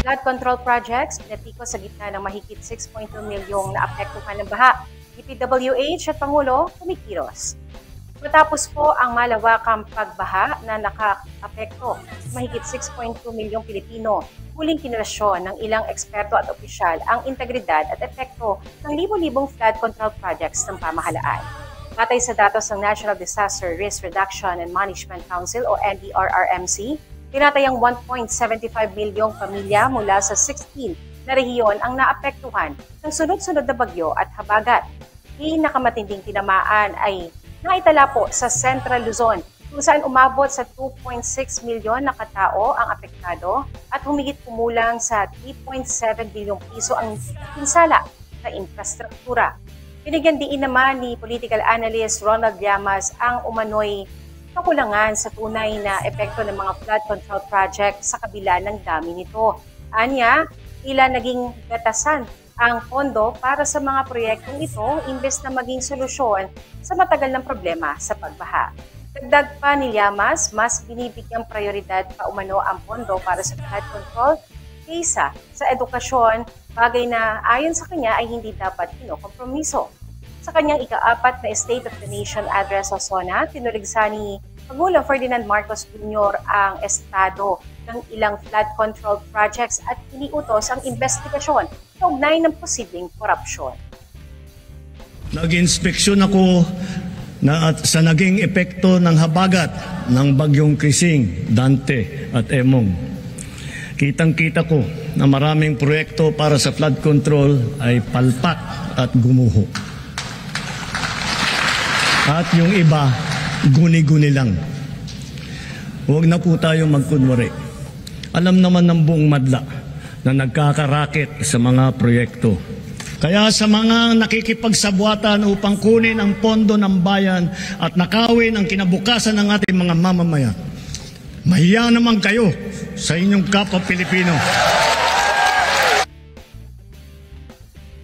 flood control projects, pinatikos sa gitna ng mahigit 6.2 milyong naapektuhan ng baha. DPWH at Pangulo kumikilos. Matapos po ang malawakang pagbaha na nakaapekto mahigit 6.2 milyong Pilipino, muling kinurasyon ng ilang eksperto at opisyal ang integridad at epekto ng libo-libong flood control projects ng pamahalaan. Batay sa datos ng National Disaster Risk Reduction and Management Council o NDRRMC, tinatayang 1.75 milyong pamilya mula sa 16 na rehiyon ang naapektuhan ng sunod-sunod na bagyo at habagat. Pinakamatinding tinamaan ay naitala po sa Central Luzon, kung saan umabot sa 2.6 milyon na katao ang apektado at humigit kumulang sa 3.7 bilyong piso ang pinsala sa infrastruktura. Binigyan diin naman ni political analyst Ronald Llamas ang umano'y kakulangan sa tunay na epekto ng mga flood control project sa kabila ng dami nito. Anya, tila naging gatasan ang pondo para sa mga proyektong ito imbes na maging solusyon sa matagal ng problema sa pagbaha. Dagdag pa ni Llamas, mas binibigyang prioridad pa umano ang pondo para sa flood control kaysa sa edukasyon, bagay na ayon sa kanya ay hindi dapat kinokompromiso. Sa kanyang ika-4 na State of the Nation address sa SONA, tinuligsa ni Pangulong Ferdinand Marcos Jr. ang estado ng ilang flood control projects at iniutos ang investigasyon kaugnay ng posibleng korupsyon. Nag-inspeksyon ako sa naging epekto ng habagat ng bagyong Krising, Dante at Emong. Kitang-kita ko na maraming proyekto para sa flood control ay palpak at gumuho. At yung iba, guni-guni lang. Huwag na po tayong magkunwari. Alam naman ng buong madla na nagkakarakit sa mga proyekto. Kaya sa mga nakikipagsabwatan upang kunin ang pondo ng bayan at nakawin ang kinabukasan ng ating mga mamamayan, mahiya naman kayo sa inyong kapwa Pilipino.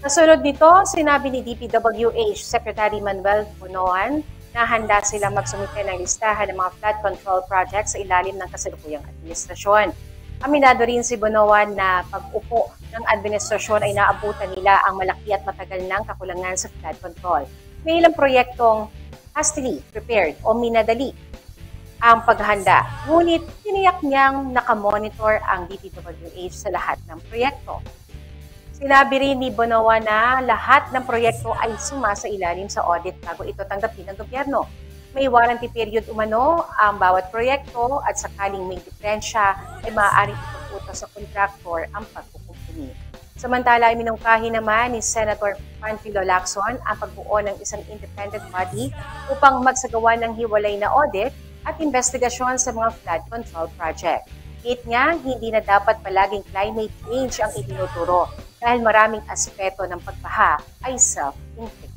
Kasunod nito, sinabi ni DPWH Secretary Manuel Bunoan na handa silang magsumite ng listahan ng mga flood control projects sa ilalim ng kasalukuyang administrasyon. Aminado rin si Bunoan na pag-upo ng administrasyon ay naabutan nila ang malaki at matagal ng kakulangan sa flood control. May ilang proyektong hastily prepared o minadali ang paghahanda. Ngunit tiniyak niyang nakamonitor ang DPWH sa lahat ng proyekto. Sinabi rin ni Bunoan na lahat ng proyekto ay sumasa ilalim sa audit bago ito tanggapin ng gobyerno. May warranty period umano ang bawat proyekto at sakaling may diferensya ay maaaring itututo sa kontraktor ang pagkukumpuni. Samantala ay minungkahi naman ni Senator Panfilo Lacson ang pagbuo ng isang independent body upang magsagawa ng hiwalay na audit at investigasyon sa mga flood control project. Hit niya, hindi na dapat palaging climate change ang itinuturo dahil maraming aspeto ng pagbaha ay self-inflicted.